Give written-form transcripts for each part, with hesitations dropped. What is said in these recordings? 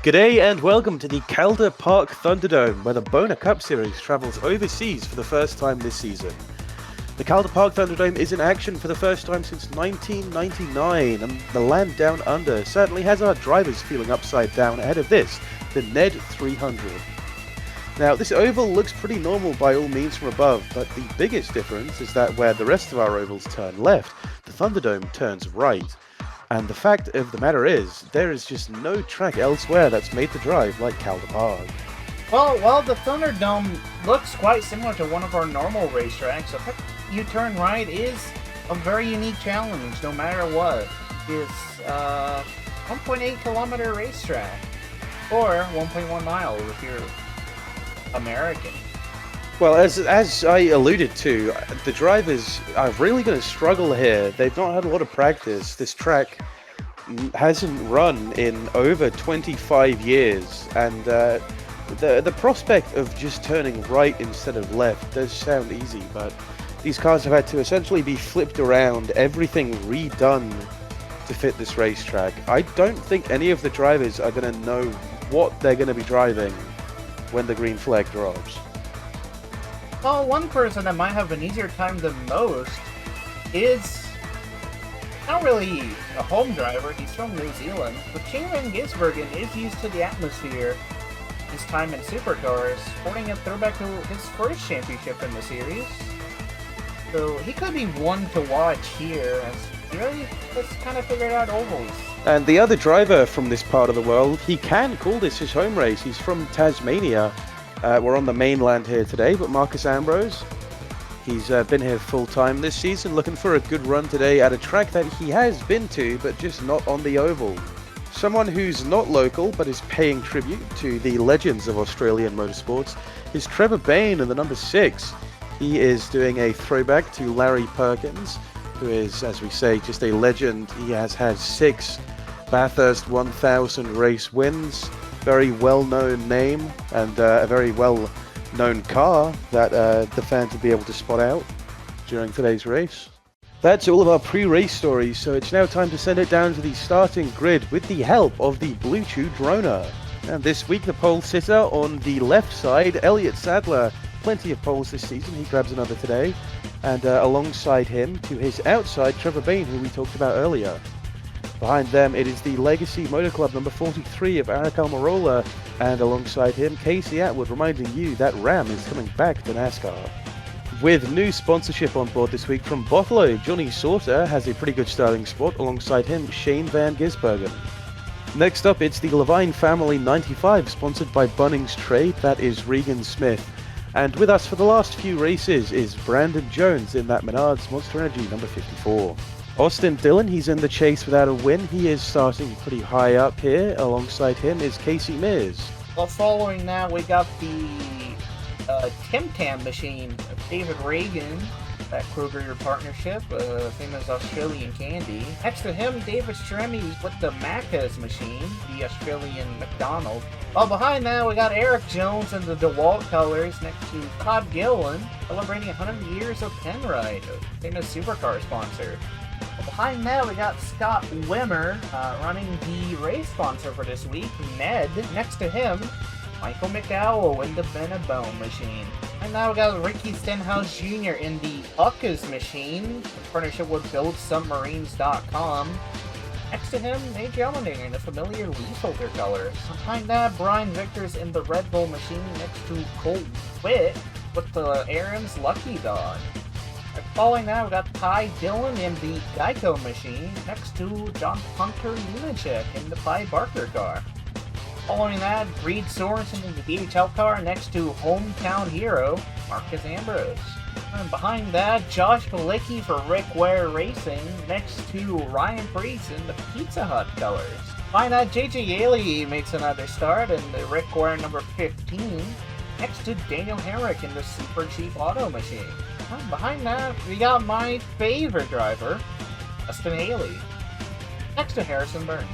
G'day and welcome to the Calder Park Thunderdome, where the Bona Cup Series travels overseas for the first time this season. The Calder Park Thunderdome is in action for the first time since 1999, and the land down under certainly has our drivers feeling upside down ahead of this, the NR2003. Now, this oval looks pretty normal by all means from above, but the biggest difference is that where the rest of our ovals turn left, the Thunderdome turns right. And the fact of the matter is, there is just no track elsewhere that's made the drive like Calder Park. Well, the Thunderdome looks quite similar to one of our normal racetracks. So you turn right is a very unique challenge, no matter what. It's 1.8 kilometer racetrack, or 1.1 mile if you're American. Well, as I alluded to, the drivers are really going to struggle here. They've not had a lot of practice. This track hasn't run in over 25 years, and the prospect of just turning right instead of left does sound easy, but these cars have had to essentially be flipped around, everything redone to fit this racetrack. I don't think any of the drivers are going to know what they're going to be driving when the green flag drops. Well, one person that might have an easier time than most is not really a home driver. He's from New Zealand, but Van Gisbergen is used to the atmosphere. His time in supercars, sporting a throwback to his first championship in the series. So he could be one to watch here, as he really has kind of figured out ovals. And the other driver from this part of the world, he can call this his home race. He's from Tasmania. We're on the mainland here today, but Marcus Ambrose, he's been here full time this season, looking for a good run today at a track that he has been to, but just not on the oval. Someone who's not local, but is paying tribute to the legends of Australian motorsports, is Trevor Bayne in the number 6. He is doing a throwback to Larry Perkins, who is, as we say, just a legend. He has had 6 Bathurst 1000 race wins. Very well-known name, and a very well-known car that the fans will be able to spot out during today's race. That's all of our pre-race stories, so it's now time to send it down to the starting grid with the help of the Bluetooth Droner. And this week the pole sitter on the left side, Elliott Sadler. Plenty of poles this season, he grabs another today. And alongside him, to his outside, Trevor Bayne, who we talked about earlier. Behind them, it is the Legacy Motor Club number 43 of Eric Almirola, and alongside him, Casey Atwood, reminding you that Ram is coming back to NASCAR. With new sponsorship on board this week from Bottlo, Johnny Sauter has a pretty good starting spot, alongside him, Shane Van Gisbergen. Next up, it's the Levine Family 95, sponsored by Bunnings Trade, that is Regan Smith. And with us for the last few races is Brandon Jones in that Menards Monster Energy number 54. Austin Dillon, he's in the chase without a win. He is starting pretty high up here. Alongside him is Casey Mears. Well, following that, we got the Tim Tam machine of David Reagan, that Kroger partnership, famous Australian candy. Next to him, David Stremme with the Macca's machine, the Australian McDonald's. While behind that, we got Eric Jones in the DeWalt colors next to Todd Gillen, celebrating 100 years of Penrite, a famous supercar sponsor. Behind that, we got Scott Wimmer running the race sponsor for this week, Ned. Next to him, Michael McDowell in the Benabone machine. And now we got Ricky Stenhouse Jr. in the Ucka's machine, in partnership with BuildSubmarines.com. Next to him, Nate Jellending in the familiar leaseholder colors. Behind that, Brian Victor's in the Red Bull machine next to Cole Witt with the Aaron's Lucky Dog. Following that, we got Ty Dillon in the Geico machine next to John Hunter Nemechek in the Pi Barker car. Following that, Reed Sorensen in the DHL car next to hometown hero Marcus Ambrose. And behind that, Josh Palicki for Rick Ware Racing next to Ryan Priest in the Pizza Hut colors. Behind that, JJ Yaley makes another start in the Rick Ware number 15 next to Daniel Herrick in the Super Cheap Auto machine. And behind that, we got my favorite driver, Justin Haley, next to Harrison Byrne.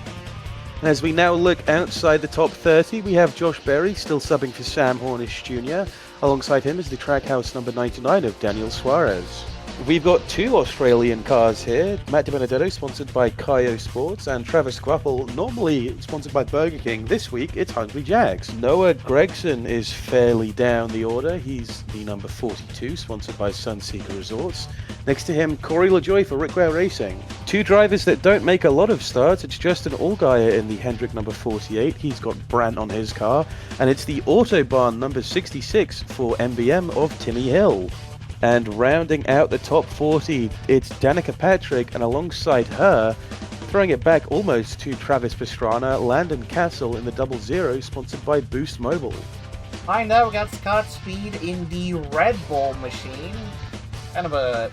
As we now look outside the top 30, we have Josh Berry still subbing for Sam Hornish Jr. Alongside him is the Trackhouse number 99 of Daniel Suarez. We've got two Australian cars here. Matt DiBenedetto, sponsored by Kaio Sports, and Travis Quappel, normally sponsored by Burger King. This week, it's Hungry Jack's. Noah Gregson is fairly down the order. He's the number 42, sponsored by Sunseeker Resorts. Next to him, Corey LaJoy for Rick Ware Racing. Two drivers that don't make a lot of starts. It's Justin Allgaier in the Hendrick number 48. He's got Brandt on his car. And it's the Autobahn number 66 for MBM of Timmy Hill. And rounding out the top 40, it's Danica Patrick, and alongside her, throwing it back almost to Travis Pastrana, Landon Castle in the 00, sponsored by Boost Mobile. Behind that, we got Scott Speed in the Red Bull machine. Kind of a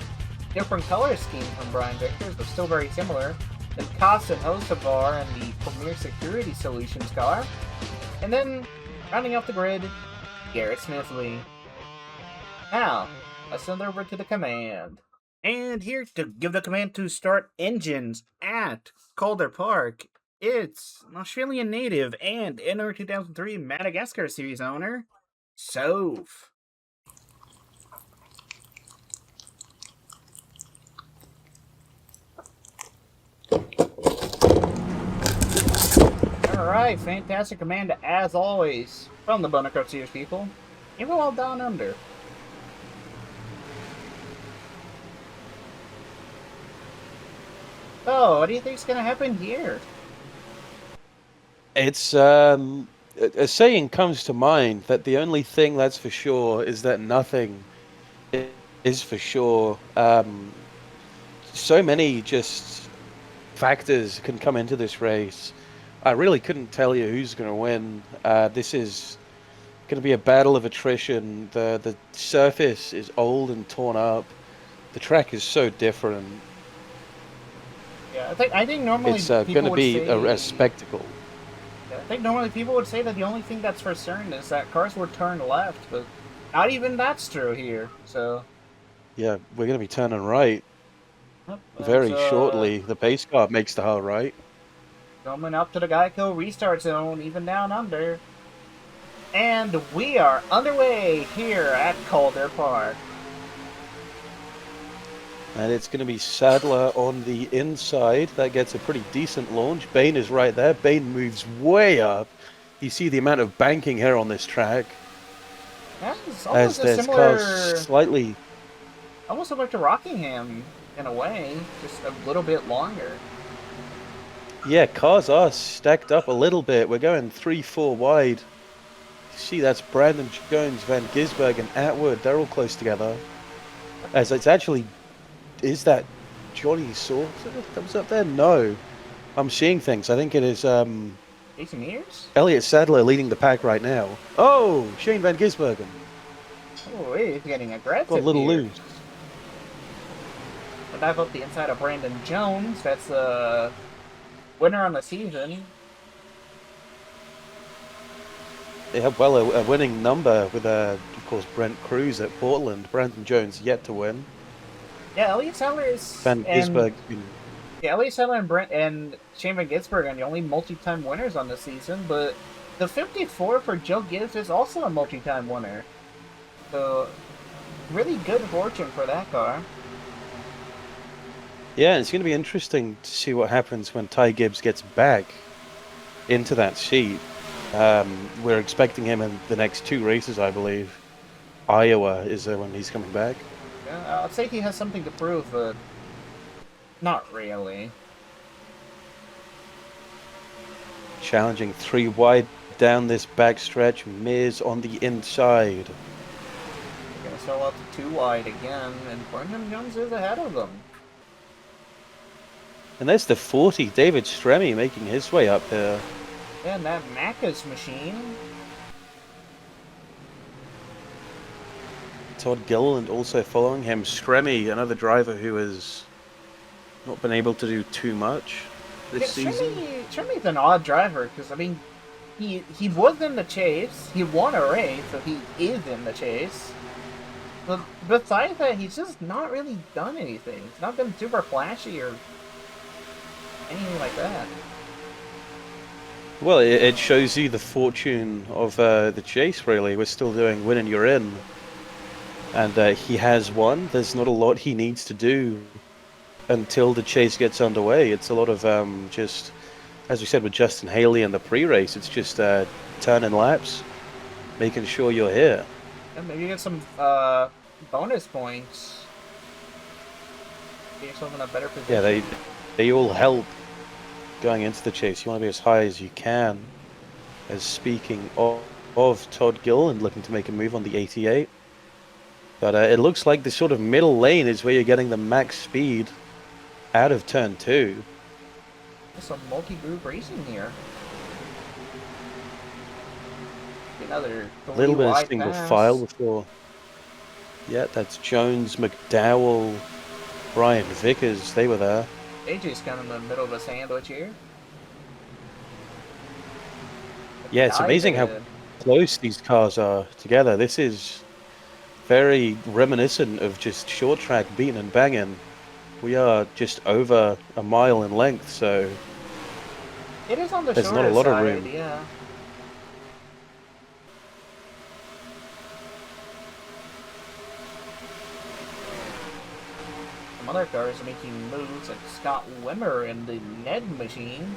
different color scheme from Brian Victor's, but still very similar. Then Kostin Hocevar in the Premier Security Solutions car. And then, rounding off the grid, Garrett Smithley. Now, let's send over to the command. And here to give the command to start engines at Calder Park, it's an Australian native and NR2003 Madagascar Series owner, Soph. Alright, fantastic command as always from the Bonacart Series people. Even while down under. Oh, what do you think's gonna happen here? It's a saying comes to mind that the only thing that's for sure is that nothing is for sure. So many just factors can come into this race. I really couldn't tell you who's going to win. This is going to be a battle of attrition. The surface is old and torn up. The track is so different. Yeah, I think normally it's going to be a spectacle. Yeah, I think normally people would say that the only thing that's for certain is that cars would turn left, but not even that's true here. So yeah, we're going to be turning right very shortly. The pace car makes the hard right. Coming up to the Geico restart zone, even down under. And we are underway here at Calder Park. And it's going to be Sadler on the inside. That gets a pretty decent launch. Bain is right there. Bain moves way up. You see the amount of banking here on this track. That's as there's cars slightly... Almost similar to Rockingham in a way, just a little bit longer. Yeah, cars are stacked up a little bit. We're going 3-4 wide. You see, that's Brandon Jones, Van Gisberg, and Atwood. They're all close together. As it's actually... Is that Johnny Sauce that comes up there? No. I'm seeing things. I think it is Jason Mears? Elliott Sadler leading the pack right now. Oh, Shane Van Gisbergen. Oh, he's getting aggressive. Got a little loose. But dive up the inside of Brandon Jones. That's the winner on the season. Yeah, well, a winning number with, of course, Brent Cruz at Portland. Brandon Jones yet to win. Yeah, Elliott Sadler is... Van Gisberg. Yeah, Elliott Sadler and Shane Van Gisberg are the only multi-time winners on the season, but the 54 for Joe Gibbs is also a multi-time winner. So, really good fortune for that car. Yeah, it's going to be interesting to see what happens when Ty Gibbs gets back into that seat. We're expecting him in the next two races, I believe. Iowa is when he's coming back. Yeah, I'd say he has something to prove, but not really. Challenging 3 wide down this backstretch. Mears on the inside. They're going to sell out to 2 wide again, and Brandon Jones is ahead of them. And there's the 40, David Stremme making his way up here. Yeah, and that Macca's machine. Todd Gilliland also following him. Stremme, another driver who has not been able to do too much this season. Stremme's an odd driver, because, I mean, he was in the chase, he won a race, so he is in the chase. But besides that, he's just not really done anything. He's not been super flashy or anything like that. Well, it shows you the fortune of the chase, really. We're still doing win and you're in. and he has won. There's not a lot he needs to do until the chase gets underway. It's a lot of just, as we said with Justin Haley in the pre-race, it's just turning laps, making sure you're here. And maybe get some bonus points. Get yourself in a better position. Yeah, they all help going into the chase. You want to be as high as you can. As speaking of Todd Gilliland looking to make a move on the 88. But it looks like the sort of middle lane is where you're getting the max speed out of turn 2. There's some multi-group racing here. Another A little bit of single pass. file before. Yeah, that's Jones, McDowell, Brian Vickers. They were there. AJ's kind of in the middle of a sandwich here. Yeah, it's amazing how close these cars are together. This is very reminiscent of just short track beating and banging. We are just over a mile in length, so it is on the there's not a lot side, of room. Yeah. Some other cars making moves, like Scott Wimmer in the Ned machine.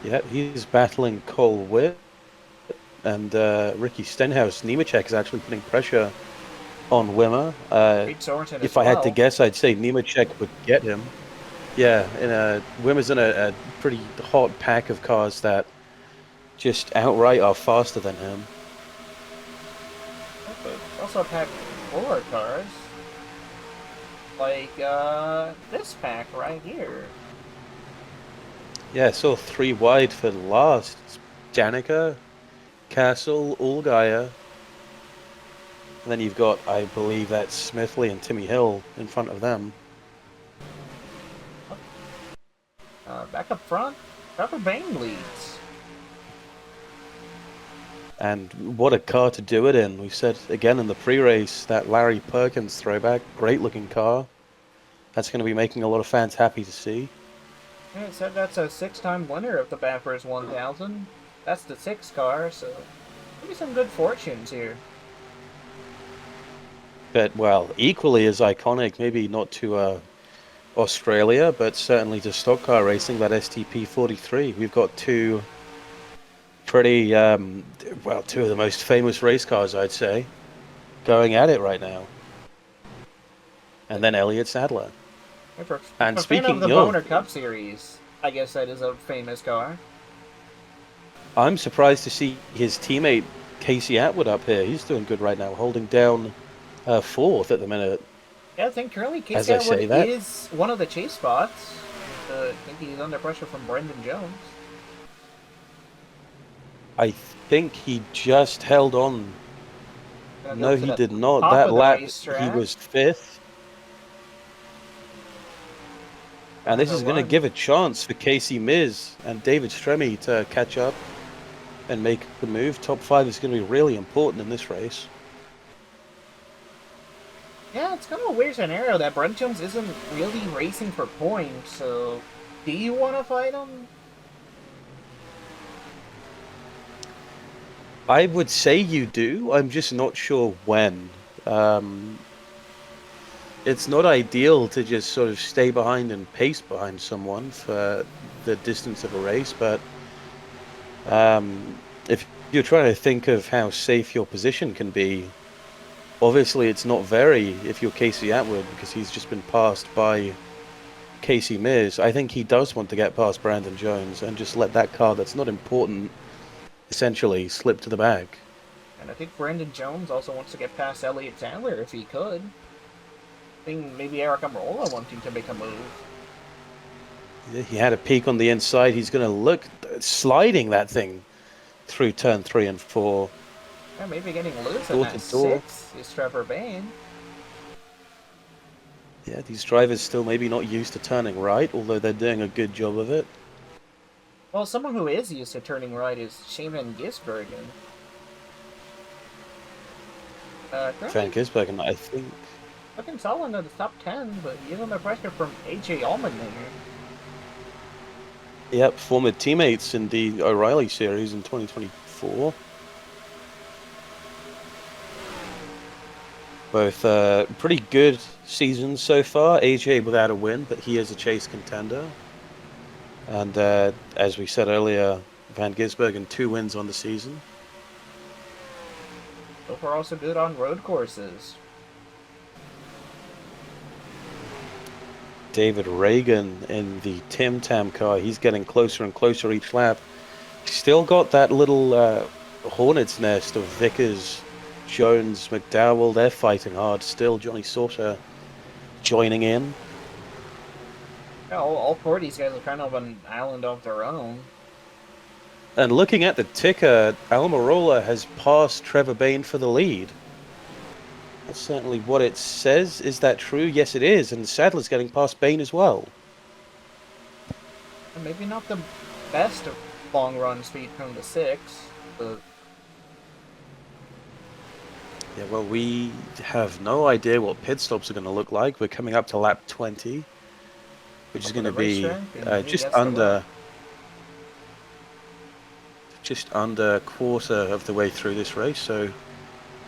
Yeah, he's battling Cole Witt and Ricky Stenhouse. Nemechek is actually putting pressure on Wimmer. If I had to guess, I'd say Nemechek would get him. Yeah, Wimmer's in a pretty hot pack of cars that just outright are faster than him. Also a pack full of cars. Like this pack right here. Yeah, so 3 wide for last. It's Danica, Castle, Allgaier. And then you've got, I believe that's Smithley and Timmy Hill in front of them. Back up front, Trevor Bayne leads. And what a car to do it in. We said again in the pre-race, that Larry Perkins throwback, great looking car. That's going to be making a lot of fans happy to see. Yeah, it said that's a 6-time winner of the Bathurst 1000. That's the 6th car, so maybe some good fortunes here. But, well, equally as iconic, maybe not to Australia, but certainly to stock car racing, that STP 43. We've got 2 pretty, well, 2 of the most famous race cars, I'd say, going at it right now. And then Elliott Sadler. And speaking of the Boner Cup Series, I guess that is a famous car. I'm surprised to see his teammate Casey Atwood up here. He's doing good right now, holding down 4th at the minute. Yeah, I think currently Casey Atwood is one of the chase spots. I think he's under pressure from Brendan Jones. I think he just held on. No, he did not. That lap, he was 5th. And this is going to give a chance for Casey Miz and David Stremme to catch up and make the move. Top 5 is going to be really important in this race. Yeah, it's kind of a weird scenario that Brent Jones isn't really racing for points, so do you want to fight him? I would say you do. I'm just not sure when. It's not ideal to just sort of stay behind and pace behind someone for the distance of a race, but if you're trying to think of how safe your position can be, obviously it's not very if you're Casey Atwood, because he's just been passed by Casey Miz. I think he does want to get past Brandon Jones and just let that car that's not important essentially slip to the back. And I think Brandon Jones also wants to get past Elliott Sadler if he could. I think maybe Eric Amarola wanting to make a move. Yeah, he had a peek on the inside. He's going to look sliding that thing through turn 3 and 4. Yeah, maybe getting loose in that 6th is Trevor Bayne. Yeah, these drivers still maybe not used to turning right, although they're doing a good job of it. Well, someone who is used to turning right is Shaman Gisbergen. Van Gisbergen, I think. Looking solid in the top 10, but he's under pressure from AJ Allmendinger. Yep, former teammates in the O'Reilly series in 2024. Both pretty good seasons so far. AJ without a win, but he is a chase contender. And as we said earlier, Van Gisbergen 2 wins on the season. So far, also good on road courses. David Reagan in the Tim Tam car. He's getting closer and closer each lap. Still got that little hornet's nest of Vickers, Jones, McDowell. They're fighting hard still. Johnny Sauter joining in. Yeah, all four of these guys are kind of an island of their own. And looking at the ticker, Almirola has passed Trevor Bayne for the lead. That's certainly what it says. Is that true? Yes, it is. And Sadler's getting past Bayne as well. Maybe not the best of long run speed from the 6, but... Yeah, well, we have no idea what pit stops are going to look like. We're coming up to lap 20, which is going to be just under a quarter of the way through this race. So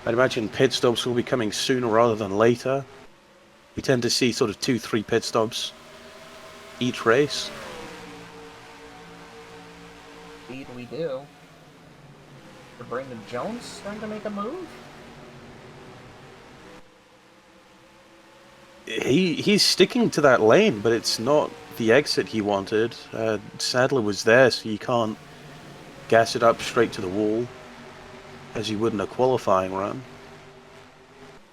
I'd imagine pit stops will be coming sooner rather than later. We tend to see sort of 2-3 pit stops each race. Indeed we do. For Brandon Jones trying to make a move? He's sticking to that lane, but it's not the exit he wanted. Sadler was there, so you can't gas it up straight to the wall as you would in a qualifying run.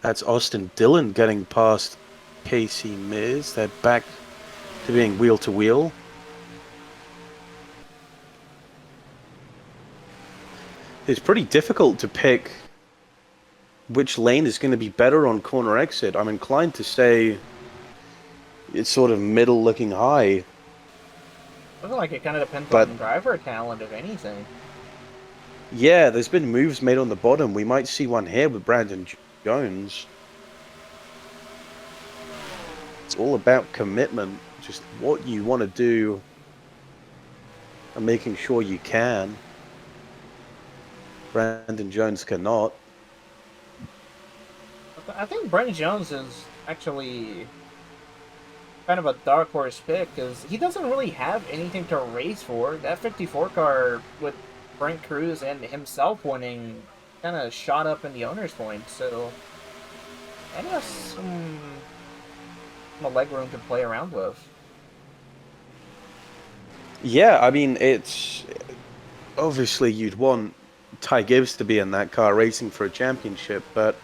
That's Austin Dillon getting past Casey Mears. They're back to being wheel to wheel. It's pretty difficult to pick which lane is going to be better on corner exit. I'm inclined to say it's sort of middle looking high. I feel like it kind of depends on driver talent, if anything. Yeah, there's been moves made on the bottom. We might see one here with Brandon Jones. It's all about commitment, just what you want to do and making sure you can. Brandon Jones cannot. I think Brandon Jones is actually kind of a dark horse pick because he doesn't really have anything to race for. That 54 car with Brent Cruz and himself winning kind of shot up in the owner's points, so I have some leg room to play around with. Yeah, I mean, it's obviously you'd want Ty Gibbs to be in that car racing for a championship, but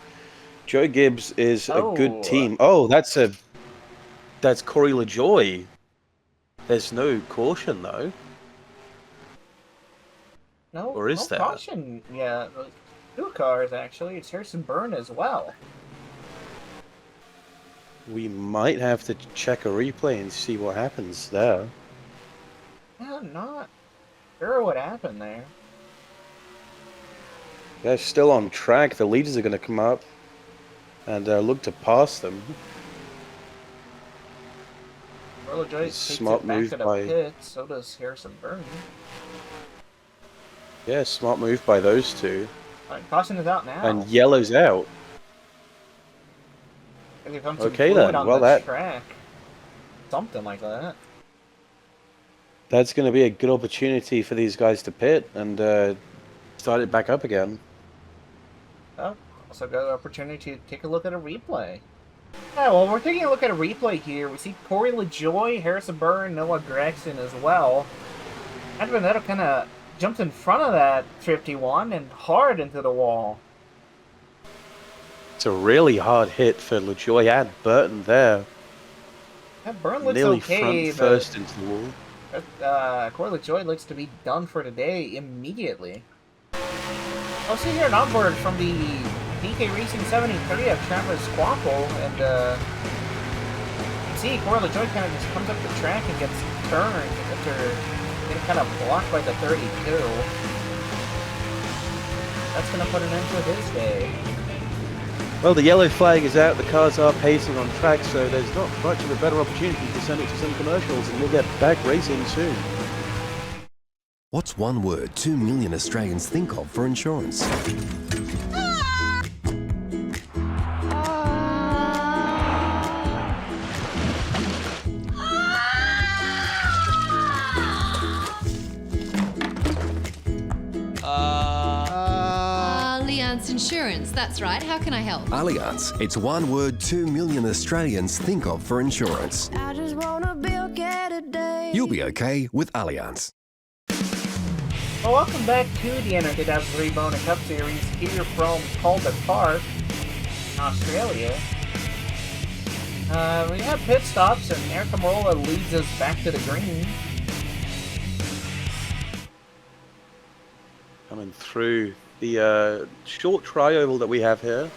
Joe Gibbs is a good team. Oh, that's Corey LaJoy. There's no caution though. No, or is there? Caution. Yeah, two cars actually. It's Harrison Byrne as well. We might have to check a replay and see what happens there. Yeah, I'm not sure what happened there. They're still on track. The leaders are going to come up and look to pass them. Smart move by pit, so does Harrison Byrne. Yeah, smart move by those two. Alright, caution is out now. And yellow's out. Okay then, well that track. Something like that. That's going to be a good opportunity for these guys to pit and start it back up again. Oh, also got an opportunity to take a look at a replay. Yeah, well, we're taking a look at a replay here. We see Corey LaJoy, Harrison Byrne, Noah Gregson as well. And Benedetto kind of jumped in front of that 51 and hard into the wall. It's a really hard hit for LaJoy and Burton there. Yeah, Byrne looks nearly okay, front first into the wall. Corey LaJoy looks to be done for today immediately. I'll see here an onboard from the DK Racing 73 of Travis Squampel, and you see Corey LaJoy kind of just comes up the track and gets turned after getting kind of blocked by the 32. That's going to put an end to his day. Well, the yellow flag is out, the cars are pacing on track, so there's not much of a better opportunity to send it to some commercials, and we'll get back racing soon. What's one word 2 million Australians think of for insurance? Insurance, that's right. How can I help? Allianz. It's one word 2 million Australians think of for insurance. I just wanna be okay today. You'll be okay with Allianz. Well, welcome back to the NR2003 Bonus Cup Series here from Calder Park, Australia. We have pit stops, and Eric Almirola leads us back to the green. Coming through the short tri-oval that we have here.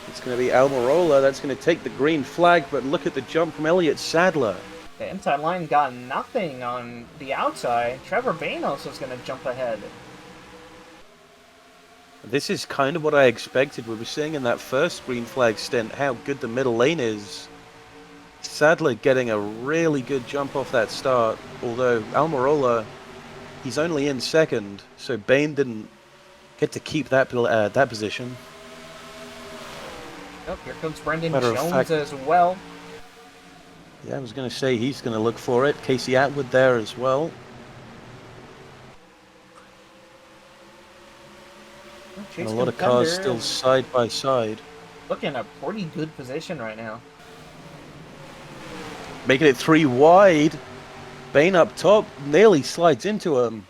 It's going to be Almirola that's going to take the green flag, but look at the jump from Elliott Sadler. The inside line got nothing on the outside. Trevor Banos is going to jump ahead. This is kind of what I expected. We were seeing in that first green flag stint how good the middle lane is. Sadler getting a really good jump off that start, although Almirola, he's only in second, so Bain didn't get to keep that position. Oh, here comes Brendan Matter of Jones fact- as well. Yeah, I was going to say he's going to look for it. Casey Atwood there as well. And a lot of cars still side by side. Looking in a pretty good position right now. Making it 3 wide. Bain up top, nearly slides into him.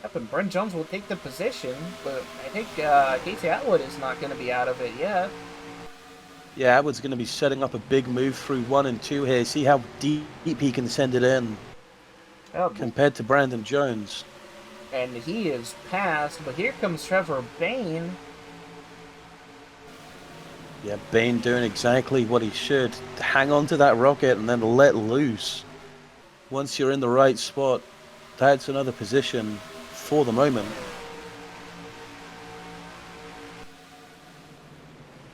Yep, and Brendan Jones will take the position, but I think Casey Atwood is not going to be out of it yet. Yeah, Atwood's going to be setting up a big move through 1 and 2 here. See how deep he can send it in Oh, compared to Brandon Jones. and he is passed, but here comes Trevor Bain. Yeah, Bain doing exactly what he should. Hang on to that rocket and then let loose. Once you're in the right spot, that's another position for the moment.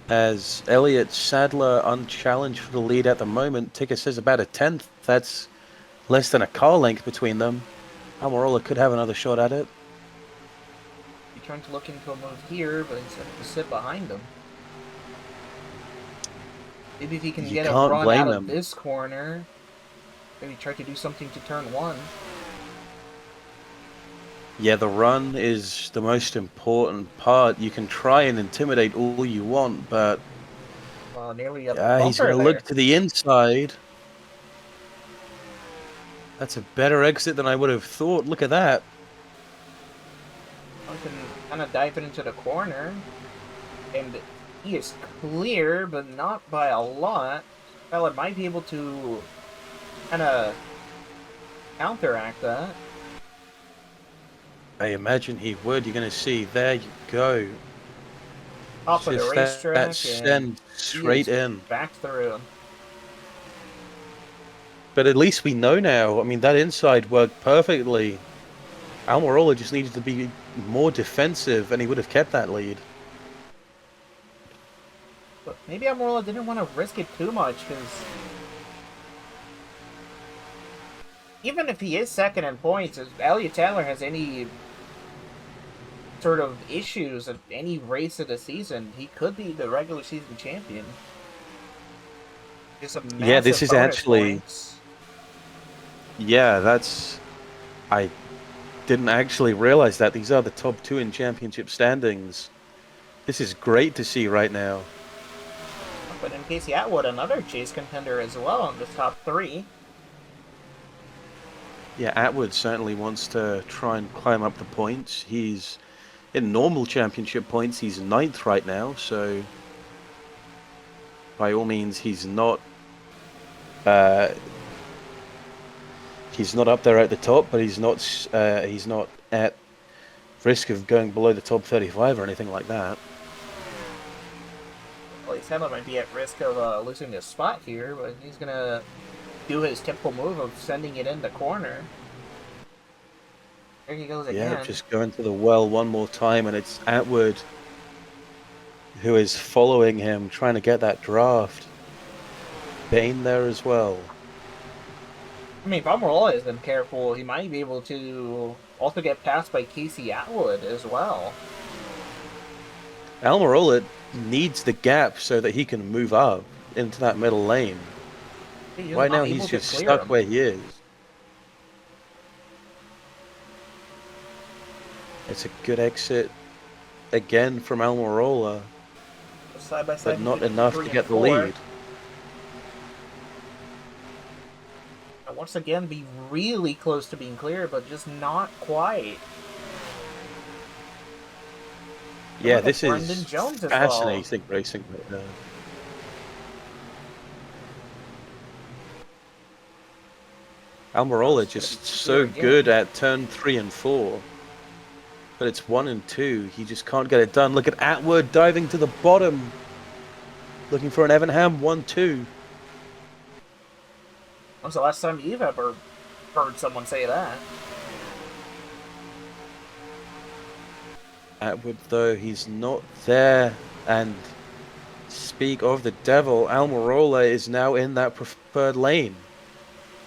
As Elliott Sadler unchallenged for the lead at the moment. Ticker says about a 10th. That's less than a car length between them. Almirola could have another shot at it. He's trying to look into a move here, but he's going to sit behind him. Maybe if he can You get a can't run blame out of him. this corner. Maybe try to do something to turn 1. Yeah, the run is the most important part. You can try and intimidate all you want, but Well, nearly a he's bumper going to there. look to the inside. That's a better exit than I would have thought. Look at that. I can kind of dive it into the corner. And he is clear, but not by a lot. Fella might be able to kind of counteract that. I imagine he would. You're going to see. There you go. Top of the Just racetrack. that and send he straight is in. Back through. But at least we know now. I mean, that inside worked perfectly. Almirola just needed to be more defensive, and he would have kept that lead. But maybe Almirola didn't want to risk it too much, because even if he is second in points, if Elliott Sadler has any sort of issues at any race of the season, he could be the regular season champion. Just a Yeah, this massive is bonus actually- points. Yeah, I didn't actually realize that. These are the top 2 in championship standings. This is great to see right now. But in Casey Atwood, another chase contender as well in the top 3. Yeah, Atwood certainly wants to try and climb up the points. He's in normal championship points. He's 9th right now, so by all means, he's not up there at the top, but he's not at risk of going below the top 35 or anything like that. Well, Sadler might be at risk of losing his spot here, but he's going to do his typical move of sending it in the corner. There he goes again. Yeah, just going to the well one more time, and it's Atwood who is following him, trying to get that draft. Bain there as well. I mean, if Almirola isn't careful, he might be able to also get passed by Casey Atwood as well. Almirola needs the gap so that he can move up into that middle lane. He's Right not now, able he's to just clear stuck him. where he is. It's a good exit. again from Almirola, Side by but side, not between enough 3 to and get the 4. lead. And once again, be really close to being clear, but just not quite. Yeah, Look at this Brendan is Jones as well. fascinating racing right now. Almirola It's gonna just be so clear good again. at turn 3 and 4. But it's 1 and 2. He just can't get it done. Look at Atwood diving to the bottom. Looking for an Evernham 1-2. When's the last time you've ever heard someone say that? Atwood, though, he's not there. And speak of the devil, Almirola is now in that preferred lane.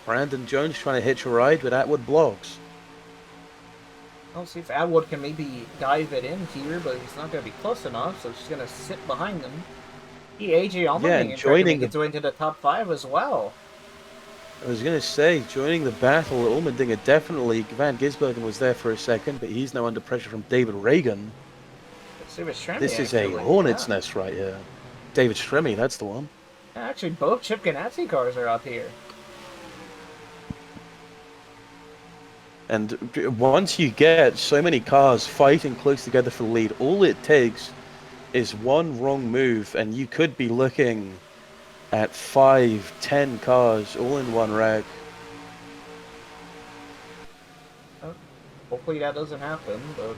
Brandon Jones trying to hitch a ride, but Atwood blocks. I'll see if Atwood can maybe dive it in here, but he's not going to be close enough, so he's going to sit behind them. AJ Allmendinger and tried to joining make its way into the top 5 as well. I was going to say, joining the battle, Allmendinger definitely, Van Gisbergen was there for a second, but he's now under pressure from David Reagan. This is a hornet's nest right here. David Stremme, that's the one. Yeah, actually, both Chip Ganassi cars are up here. And once you get so many cars fighting close together for the lead, all it takes is one wrong move, and you could be looking at 5-10 cars all in one wreck. Hopefully that doesn't happen, but...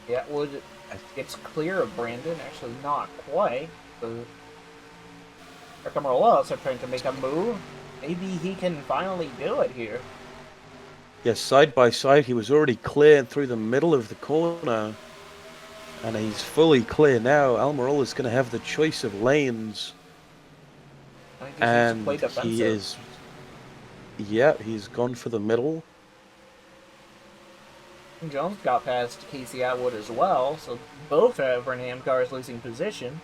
Yeah, Atwood gets clear of Brandon. Actually, not quite. Here come also trying to make a move. Maybe he can finally do it here. Yes, side by side, he was already clear through the middle of the corner. And he's fully clear now. Almirola's going to have the choice of lanes. And he is... Yeah, he's gone for the middle. Jones got past Casey Atwood as well, so both Evernham cars losing position.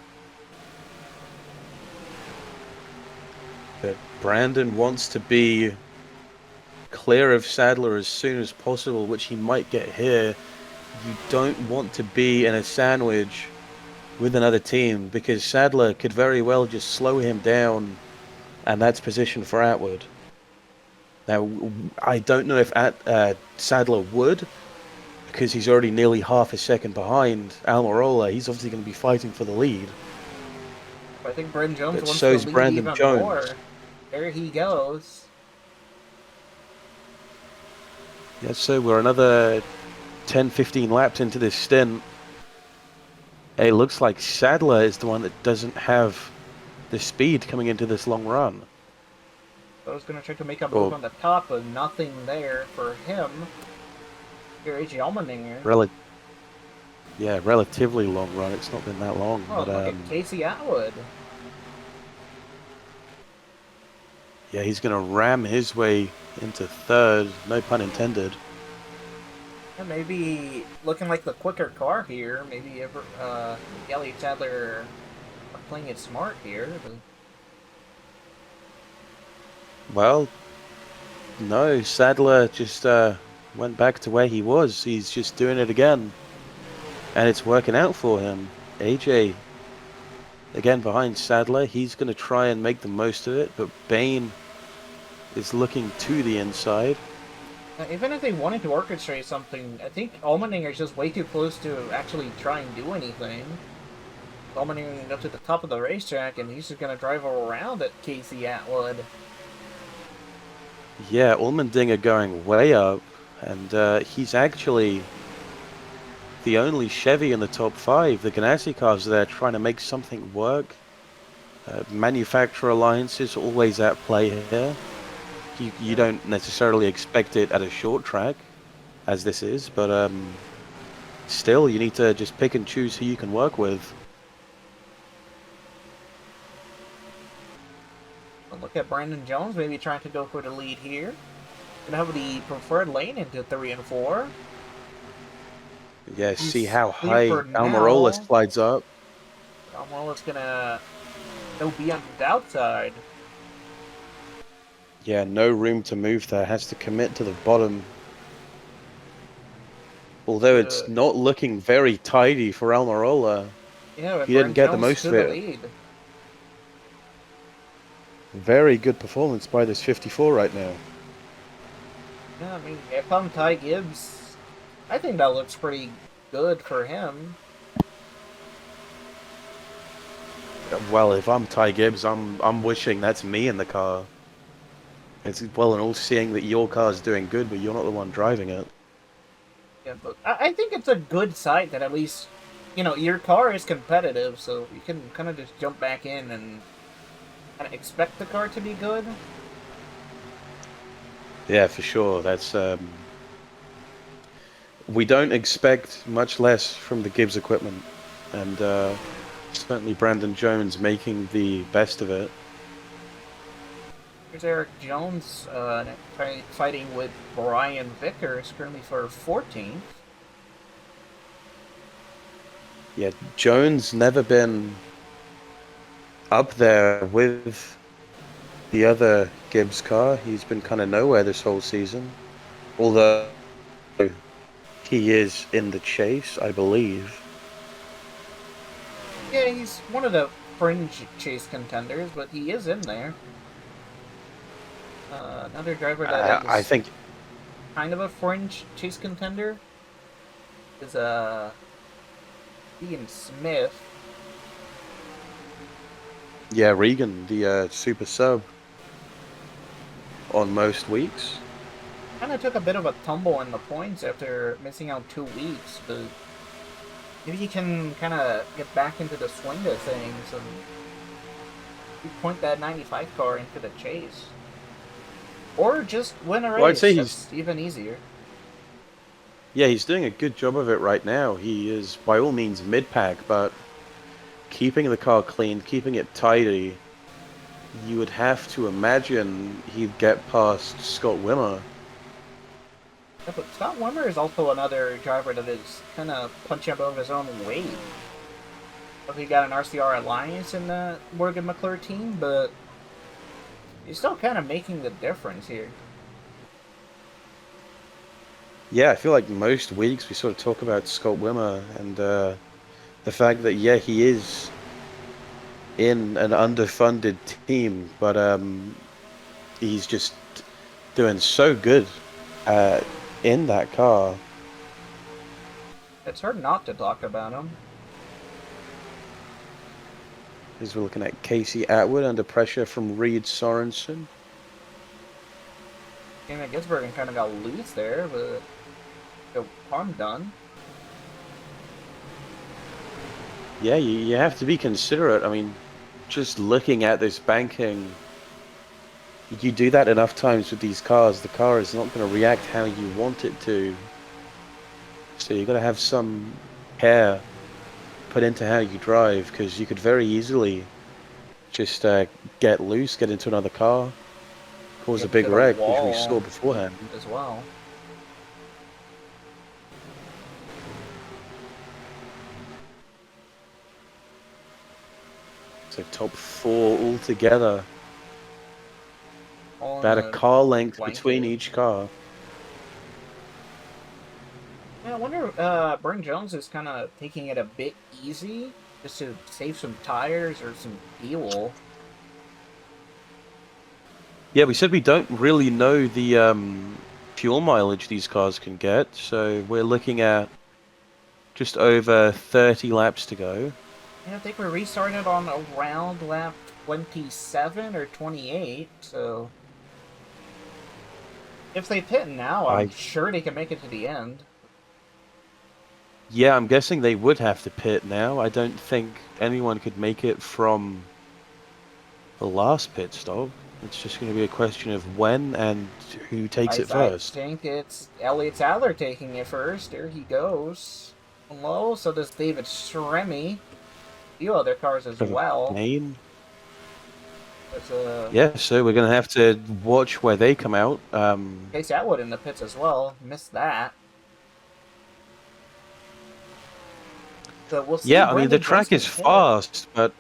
But Brandon wants to be clear of Sadler as soon as possible, which he might get here. You don't want to be in a sandwich with another team, because Sadler could very well just slow him down, and that's position for Atwood. Now, I don't know if Sadler would, because he's already nearly half a second behind Almirola. He's obviously going to be fighting for the lead. I think Brendan Jones But wants so to is lead Brandon even Jones. more. There he goes. Yeah, so we're another 10-15 laps into this stint. It looks like Sadler is the one that doesn't have the speed coming into this long run. I was going to try to make a move on the top, but nothing there for him. Here, AJ Allmendinger. Yeah, relatively long run. It's not been that long. Oh, but, look at Casey Atwood. Yeah, he's going to ram his way into third. No pun intended. Yeah, maybe looking like the quicker car here. Maybe Elliott Sadler playing it smart here. But... Well, no, Sadler just went back to where he was. He's just doing it again. And it's working out for him. AJ, again behind Sadler. He's going to try and make the most of it, but Bain is looking to the inside. Even if they wanted to orchestrate something, I think Allmendinger is just way too close to actually try and do anything. Allmendinger can go to the top of the racetrack, and he's just going to drive around at Casey Atwood. Yeah, Allmendinger going way up, and he's actually the only Chevy in the top 5. The Ganassi cars are there trying to make something work. Manufacturer alliances always at play here. You don't necessarily expect it at a short track, as this is, but still, you need to just pick and choose who you can work with. Look at Brandon Jones maybe trying to go for the lead here. Gonna have the preferred lane into 3 and 4. Yeah, see how clear high for Almirola now. slides up. Almirola's gonna be on the outside. Yeah, no room to move there. Has to commit to the bottom. Although it's not looking very tidy for Almirola. Yeah, with He didn't Brent get the Jones most to of the it. lead. Very good performance by this 54 right now. Yeah, I mean, if I'm Ty Gibbs, I think that looks pretty good for him. Well, if I'm Ty Gibbs, I'm wishing that's me in the car. It's well and all seeing that your car's doing good, but you're not the one driving it. Yeah, but I think it's a good sight that at least, you know, your car is competitive, so you can kind of just jump back in and kind of expect the car to be good. Yeah, for sure. That's we don't expect much less from the Gibbs equipment, and certainly Brandon Jones making the best of it. Here's Eric Jones fighting with Brian Vickers, currently for 14th. Yeah, Jones never been up there with the other Gibbs car. He's been kind of nowhere this whole season, although he is in the chase, I believe. Yeah, he's one of the fringe chase contenders, but he is in there. Another driver that I is think, kind of a fringe chase contender is Ian Smith. yeah, Regan, the super sub on most weeks. Kind of took a bit of a tumble in the points after missing out 2 weeks, but maybe he can kind of get back into the swing of things and point that 95 car into the chase. Or just win a race. Well, I'd say That's even easier. Yeah, he's doing a good job of it right now. He is, by all means, mid-pack, but keeping the car clean, keeping it tidy, you would have to imagine he'd get past Scott Wimmer. Yeah, but Scott Wimmer is also another driver that is kind of punching above his own weight. He got an RCR Alliance in the Morgan McClure team, but he's still kind of making the difference here. Yeah, I feel like most weeks we sort of talk about Scott Wimmer and the fact that, yeah, he is in an underfunded team, but he's just doing so good in that car. It's hard not to talk about him. As we're looking at Casey Atwood under pressure from Reed Sorensen. Dana Gisbergen kind of got loose there, but no harm done. Yeah, you have to be considerate. I mean, just looking at this banking, you do that enough times with these cars, the car is not going to react how you want it to. So you've got to have some care put into how you drive, because you could very easily just get loose, get into another car, cause a big wreck, which we saw beforehand. As well. So top 4 altogether. All About in a a car length blanket. between each car. Yeah, I wonder Burn Jones is kind of taking it a bit easy just to save some tires or some fuel. Yeah, we said we don't really know the fuel mileage these cars can get, so we're looking at just over 30 laps to go. Yeah, I think we restarted on around lap 27 or 28, so if they pit now, I'm sure they can make it to the end. Yeah, I'm guessing they would have to pit now. I don't think anyone could make it from the last pit stop. It's just going to be a question of when and who takes it first. I think it's Elliott Sadler taking it first. There he goes. Low, so does David Stremme. A few other cars as well. Yeah, so we're going to have to watch where they come out. Chase Atwood in the pits as well. Missed that. So we'll see. Yeah, I mean, the track is fast, but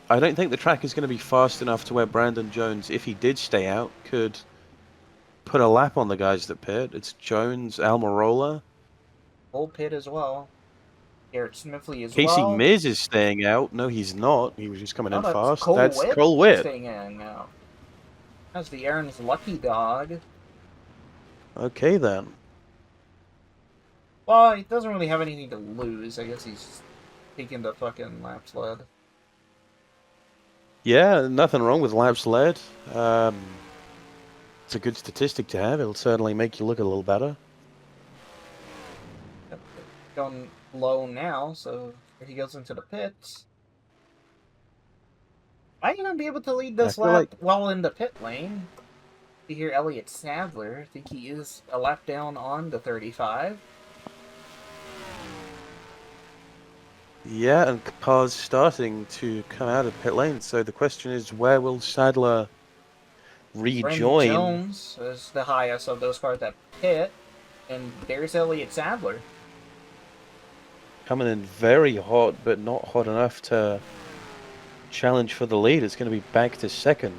I don't think the track is going to be fast enough to where Brandon Jones, if he did stay out, could put a lap on the guys that pit. It's Jones, Almirola, Full pit as well. Garrett Smithley as Casey well. Miz is staying out. No, he's not. He was just coming Oh, in that's fast. Cole That's Witt Cole Witt. staying in now. That's the Aaron's lucky dog. Okay, then. Well, he doesn't really have anything to lose. I guess he's taking the fucking lap sled. Yeah, nothing wrong with lap sled. It's a good statistic to have. It'll certainly make you look a little better. Yep, going low now, so here he goes into the pits. Might even be able to lead this I feel lap like- well in the pit lane. You hear Elliott Sadler. I think he is a lap down on the 35. Yeah, and cars starting to come out of pit lane. So the question is, where will Sadler Brandon rejoin? Jones is the highest of those cars that pit. And there's Elliott Sadler. Coming in very hot, but not hot enough to challenge for the lead. It's going to be back to second.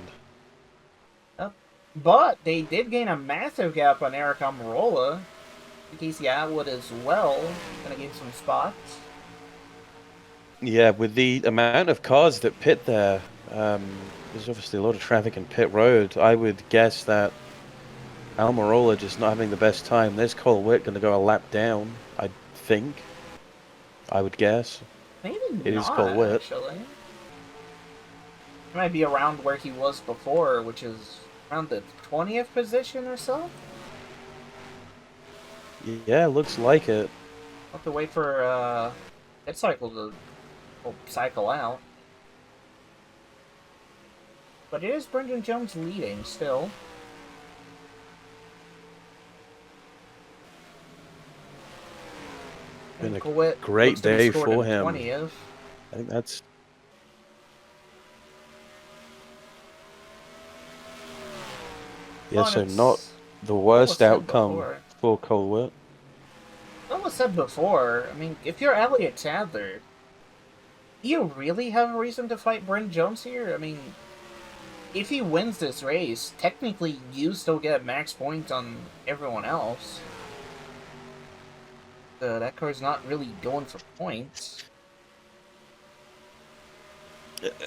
But they did gain a massive gap on Eric Almirola. Casey Atwood as well. Gonna gain some spots. Yeah, with the amount of cars that pit there, there's obviously a lot of traffic in pit road. I would guess that Almirola just not having the best time. There's Cole Witt going to go a lap down, I think. I would guess. Maybe It not, is Cole Witt. actually. It might be around where he was before, which is around the 20th position or so. Yeah, looks like it. I'll have to wait for pit cycle to cycle out. But it is Brendan Jones leading still. Been a Cole Witt great looks to be day scored for in him. 20th. I think that's... Yeah, Well, so it's not the worst said outcome before. for Cole Witt. That was said before. I mean, if you're Elliott Sadler, do you really have a reason to fight Brendan Jones here? I mean, if he wins this race, technically you still get max points on everyone else. That car's not really going for points.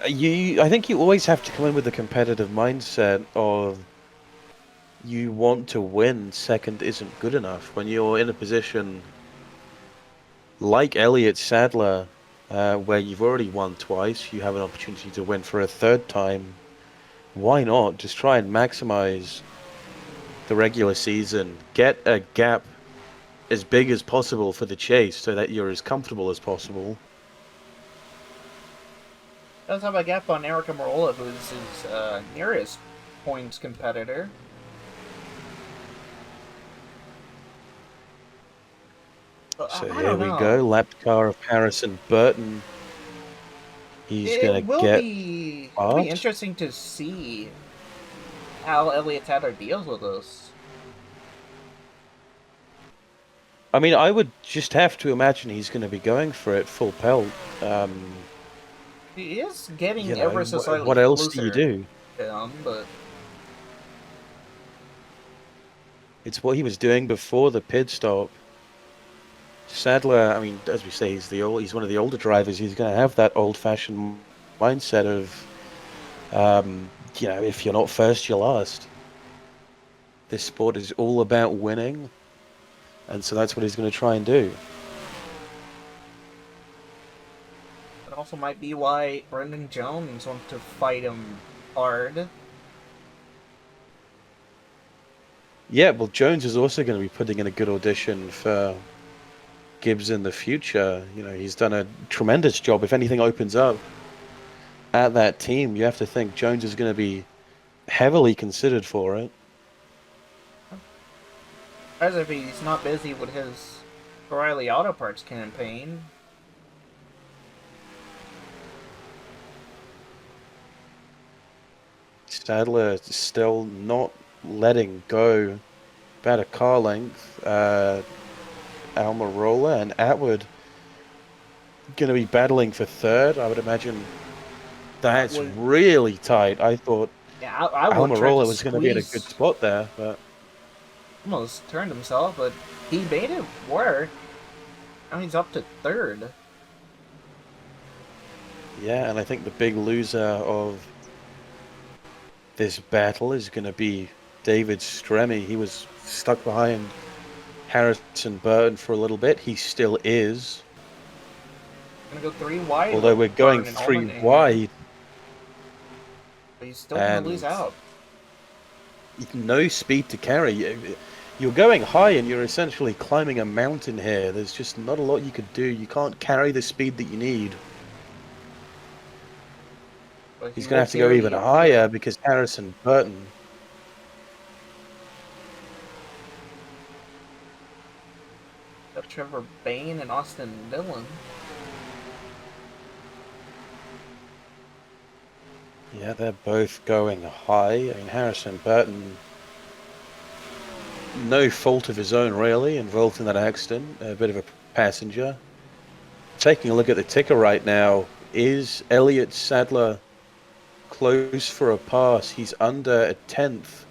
I think you always have to come in with a competitive mindset of you want to win. Second isn't good enough. When you're in a position like Elliott Sadler, where you've already won twice, you have an opportunity to win for a third time. Why not just try and maximize the regular season, get a gap as big as possible for the chase so that you're as comfortable as possible. Does have a gap on Eric Almirola, who's his nearest points competitor. But So I here don't we know. go, lapped car of Harrison Burton. He's gonna It'll get be off. interesting to see how Elliott Sadler deals with this. I mean, I would just have to imagine he's going to be going for it full pelt. He is getting You know, ever so slightly what else do closer you do? to him, but It's what he was doing before the pit stop. Sadler, I mean, as we say, he's one of the older drivers. He's going to have that old-fashioned mindset of, you know, if you're not first, you're last. This sport is all about winning, and so that's what he's going to try and do. it also might be why Brendan Jones wants to fight him hard. Yeah, well, Jones is also going to be putting in a good audition for Gibbs in the future. You know, he's done a tremendous job. If anything opens up at that team, you have to think Jones is going to be heavily considered for it. As if he's not busy with his O'Reilly Auto Parts campaign. Sadler still not letting go about a car length. Almirola and Atwood going to be battling for third. I would imagine that's really tight. I thought Yeah, I would Almirola was going to be in a good spot there, but almost turned himself, but he made it work. Now he's up to third. Yeah, and I think the big loser of this battle is going to be David Stremme. He was stuck behind Harrison Burton for a little bit. He still is. Gonna go 3 wide. Although we're going Burton and 3 Allmendinger. wide. But he's still gonna And lose out. no speed to carry. You're going high and you're essentially climbing a mountain here. There's just not a lot you could do. You can't carry the speed that you need. But He's he going to will have to go carry even you. higher because Harrison Burton. Got Trevor Bayne and Austin Dillon. Yeah, they're both going high. I mean, Harrison Burton, no fault of his own really, involved in that accident. A bit of a passenger. Taking a look at the ticker right now, is Elliott Sadler close for a pass? He's under a tenth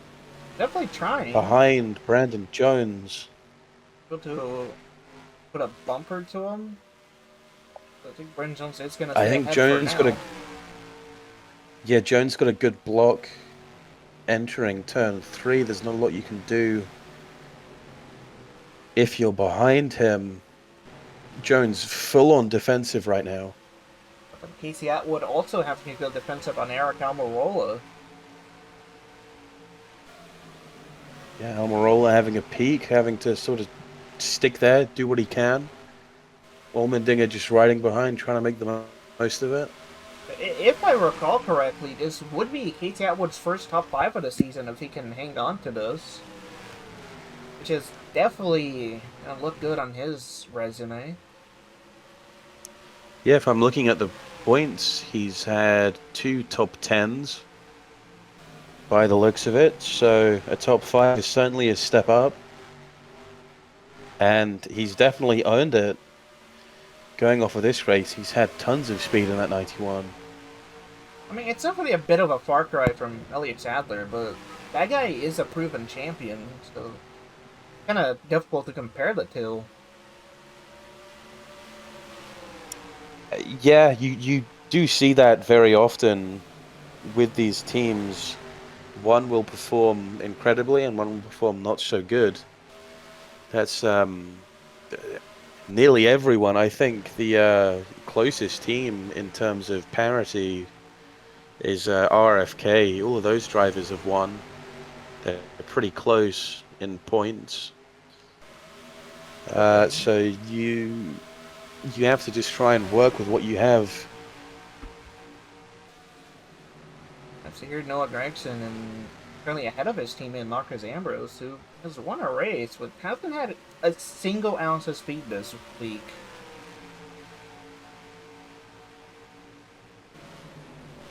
Definitely trying. behind Brandon Jones. Able to put a bumper to him. I think Brandon Jones is gonna. I stay think ahead Jones for got now. Yeah, Jones got a good block entering turn 3. There's not a lot you can do if you're behind him. Jones full on defensive right now. But Casey Atwood also having to go defensive on Eric Almirola. Yeah, Almirola having a peek, having to sort of stick there, do what he can. Allmendinger just riding behind, trying to make the most of it. If I recall correctly, this would be Casey Atwood's first top 5 of the season if he can hang on to this. Which is definitely gonna look good on his resume. Yeah, if I'm looking at the points, he's had 2 top 10s by the looks of it. So a top 5 is certainly a step up. And he's definitely earned it. Going off of this race, he's had tons of speed in that 91. I mean, it's definitely a bit of a far cry from Elliott Sadler, but that guy is a proven champion, so kind of difficult to compare the two. Yeah, you do see that very often with these teams. One will perform incredibly and one will perform not so good. That's nearly everyone. I think the closest team in terms of parity is RFK. All of those drivers have won. They're pretty close in points. So you have to just try and work with what you have. So here Noah Gregson and currently ahead of his teammate Marcus Ambrose, who has won a race but hasn't had a single ounce of speed this week.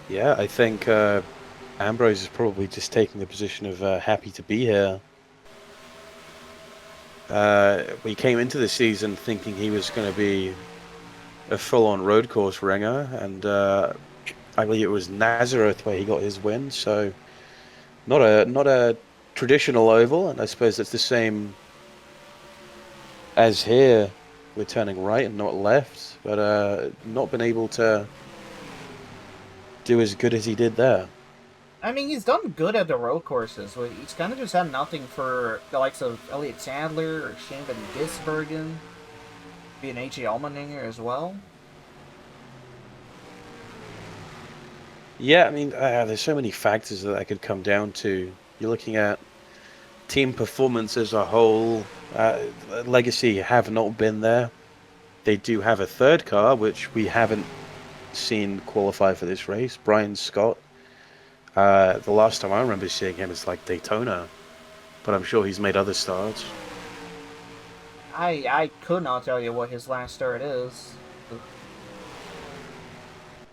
Yeah, I think Ambrose is probably just taking the position of happy to be here. We came into the season thinking he was going to be a full-on road course ringer, and I believe it was Nazareth where he got his win. So not a traditional oval, and I suppose that's the same as here. We're turning right and not left, but not been able to do as good as he did there. I mean, he's done good at the road courses, but he's kind of just had nothing for the likes of Elliott Sadler or Shane Van Gisbergen, being A.J. Allmendinger as well. Yeah, I mean, there's so many factors that could come down to. You're looking at team performance as a whole. Legacy have not been there. They do have a third car, which we haven't seen qualify for this race. Brian Scott. The last time I remember seeing him is like Daytona, but I'm sure he's made other starts. I could not tell you what his last start is.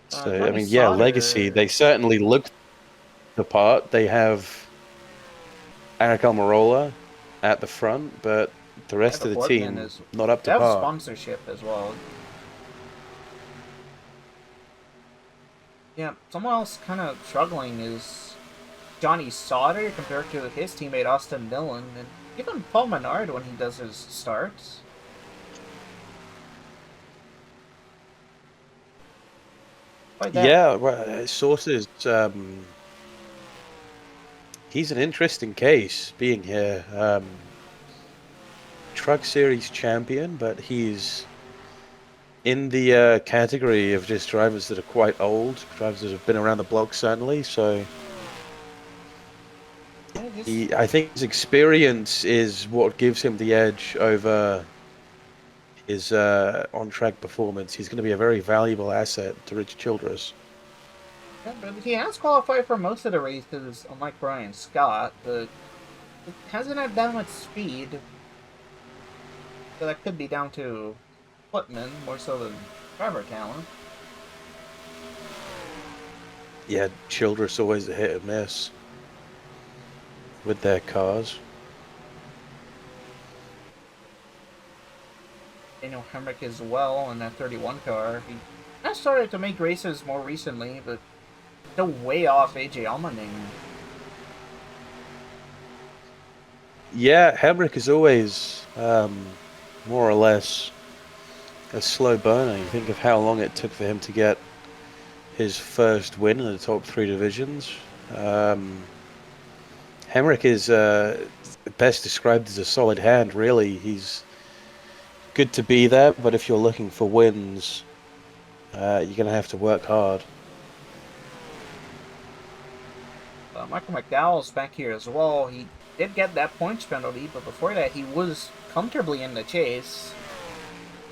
So, I Tony mean, yeah, Sauter- Legacy, they certainly look the part. They have Eric Almirola at the front, but the rest of the Portman team is- not up They to have par. sponsorship as well. Yeah, someone else kind of struggling is Johnny Sauter compared to his teammate Austin Dillon, and even Paul Menard when he does his starts. Like that. Yeah, well, sources. He's an interesting case being here. Truck Series champion, but he's in the category of just drivers that are quite old, drivers that have been around the block certainly. So Yeah, just I think his experience is what gives him the edge over his on-track performance. He's going to be a very valuable asset to Rich Childress. yeah, but he has qualified for most of the races, unlike Brian Scott, but it hasn't had that much speed. So that could be down to Footman more so than driver talent. Yeah, Childress always a hit and miss with their cars. Daniel Hemrick as well in that 31 car. He has started to make races more recently, but still way off AJ Allmendinger. Yeah, Hemrick is always more or less a slow burner. You think of how long it took for him to get his first win in the top 3 divisions. Hemrick is best described as a solid hand, really. He's good to be there, but if you're looking for wins, you're going to have to work hard. Michael McDowell's back here as well. He did get that points penalty, but before that he was comfortably in the chase.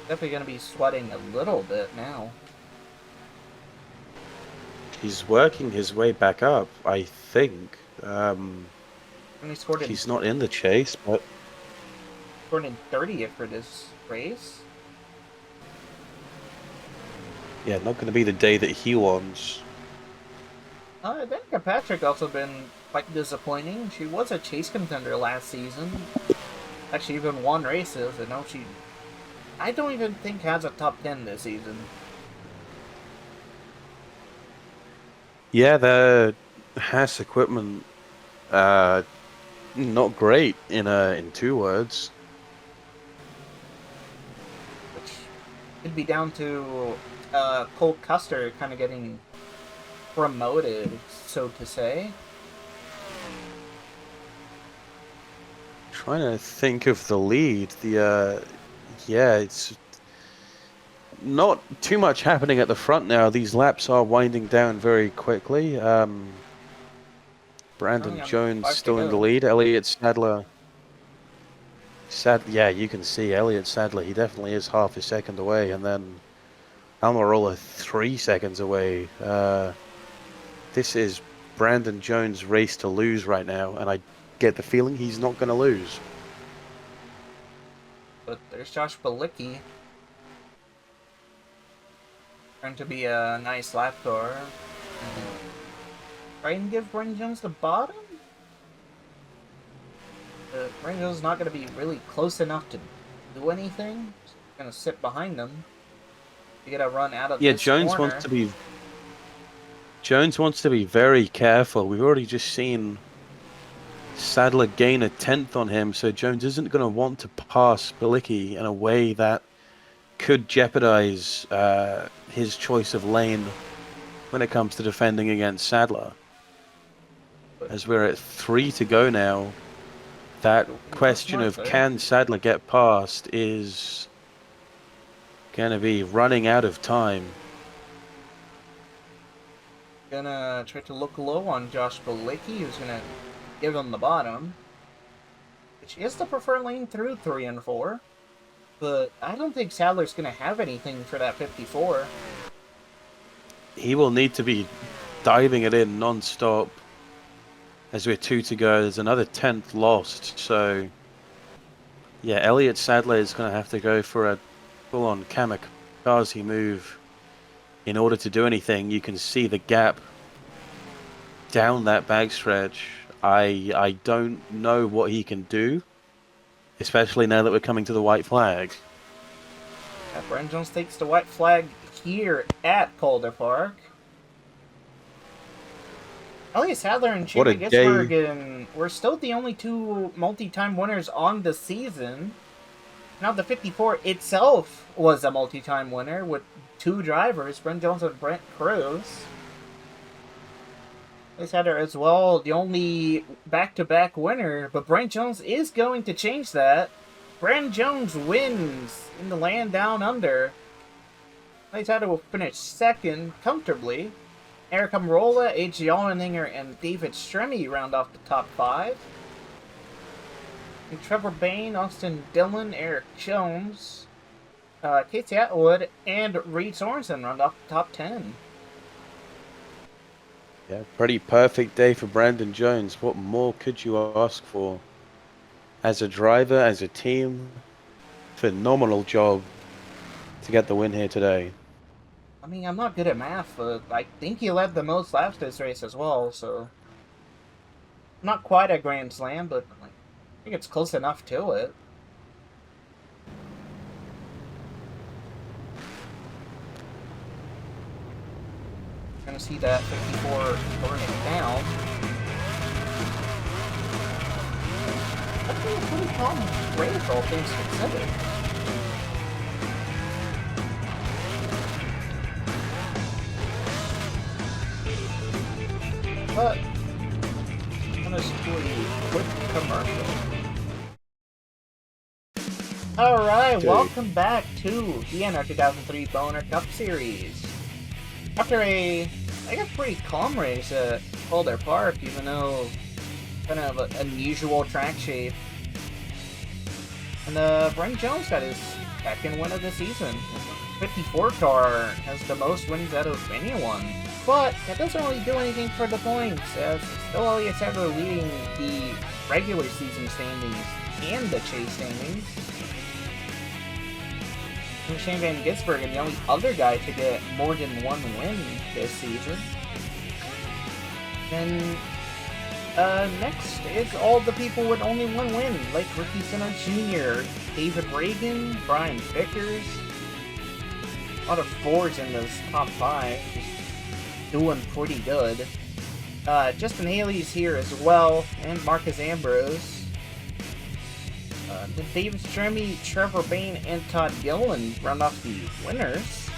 Definitely going to be sweating a little bit now. He's working his way back up, I think. And he scored in, He's not in the chase, but scored in 30th for this race. yeah, not going to be the day that he wants. Danica Patrick also been quite disappointing. She was a chase contender last season. Actually even won races, and now I don't even think has a top 10 this season. Yeah, the Haas equipment, not great in 2 words. Which could be down to Cole Custer kind of getting promoted, so to say. Trying to think of the lead. Yeah, it's not too much happening at the front now. These laps are winding down very quickly. Brandon Jones still in the lead. Elliott Sadler. Yeah, you can see Elliott Sadler. He definitely is half a second away, and then Almirola 3 seconds away. This is Brandon Jones' race to lose right now, and I get the feeling he's not going to lose. But there's Josh Balicki. Trying to be a nice lap car. Try and give Brandon Jones the bottom? Brandon Jones is not going to be really close enough to do anything. He's going to sit behind them. You get a run out of this Jones corner. Jones wants to be very careful. We've already just seen Sadler gain a 10th on him, so Jones isn't going to want to pass Balicki in a way that could jeopardize his choice of lane when it comes to defending against Sadler. As we're at 3 to go now, that question of can Sadler get past is going to be running out of time. Gonna try to look low on Josh Balicki, who's gonna give him the bottom, which is the preferred lane through 3 and 4. But I don't think Sadler's gonna have anything for that 54. He will need to be diving it in non-stop. As we're 2 to go, there's another 10th lost. So, yeah, Elliott Sadler is going to have to go for a full-on kamikaze move in order to do anything. You can see the gap down that backstretch. I don't know what he can do, especially now that we're coming to the white flag. Brandon Jones takes the white flag here at Calder Park. Elliott Sadler and Chima Gisbergen were still the only 2 multi-time winners on the season. Now the 54 itself was a multi-time winner with 2 drivers, Brent Jones and Brent Cruz. This header as well, the only back-to-back winner, but Brent Jones is going to change that. Brent Jones wins in the land down under. This header will finish second comfortably. Eric Amarola, H. Allmendinger, and David Stremme round off the top 5. And Trevor Bayne, Austin Dillon, Eric Jones, Casey Atwood, and Reed Sorensen round off the top 10. Yeah, pretty perfect day for Brandon Jones. What more could you ask for? As a driver, as a team, phenomenal job to get the win here today. I mean, I'm not good at math, but I think he led the most laps this race as well, so... Not quite a Grand Slam, but I think it's close enough to it. Gonna see that 54 burning down. That's been a pretty calm race, all things considered. But I'm gonna do a quick commercial. Alright, welcome back to the NR2003 Boner Cup Series. After a, I guess, pretty calm race at Calder Park, even though kind of an unusual track shape. And Brent Jones got his second win of the season. 54 car has the most wins out of anyone. But that doesn't really do anything for the points, as still Elliott Sadler leading the regular season standings and the chase standings. And Shane Van Gisbergen, the only other guy to get more than 1 win this season. And next is all the people with only 1 win, like Ricky Sinner Jr., David Reagan, Brian Vickers. A lot of 4s in this top 5. Doing pretty good. Justin Haley's here as well, and Marcus Ambrose. David Stremme, Trevor Bayne, and Todd Gillen round off the winners.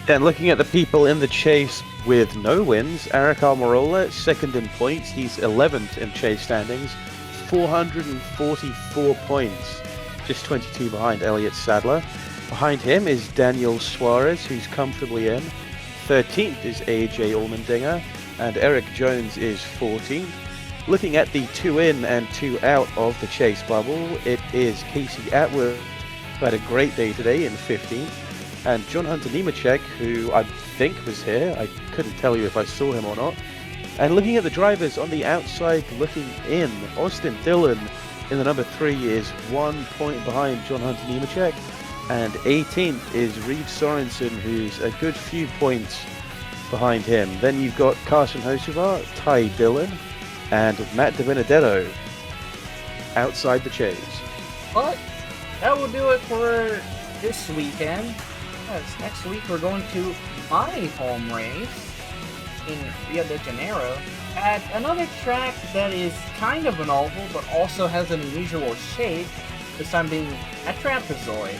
Then looking at the people in the chase with no wins, Eric Almirola, second in points. He's 11th in chase standings, 444 points, just 22 behind Elliott Sadler. Behind him is Daniel Suarez, who's comfortably in. 13th is AJ Allmendinger, and Eric Jones is 14th. Looking at the 2 in and 2 out of the chase bubble, it is Casey Atwood, who had a great day today in 15th, and John Hunter Nemechek, who I think was here. I couldn't tell you if I saw him or not. And looking at the drivers on the outside looking in, Austin Dillon in the number 3 is 1 point behind John Hunter Nemechek. And 18th is Reed Sorensen, who's a good few points behind him. Then you've got Carson Hocevar, Ty Dillon, and Matt DiBenedetto outside the chase. But that will do it for this weekend. Yes, next week we're going to my home race in Rio de Janeiro at another track that is kind of an oval, but also has an unusual shape, this time being a trapezoid.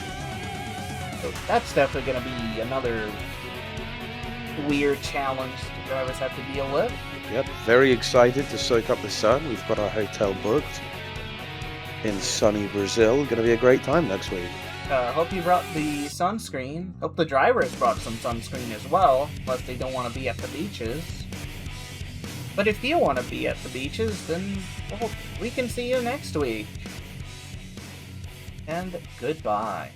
So that's definitely going to be another weird challenge the drivers have to deal with. Yep, very excited to soak up the sun. We've got our hotel booked in sunny Brazil. Going to be a great time next week. Hope you brought the sunscreen. Hope the drivers brought some sunscreen as well, unless they don't want to be at the beaches. But if you want to be at the beaches, then well, we can see you next week. And goodbye.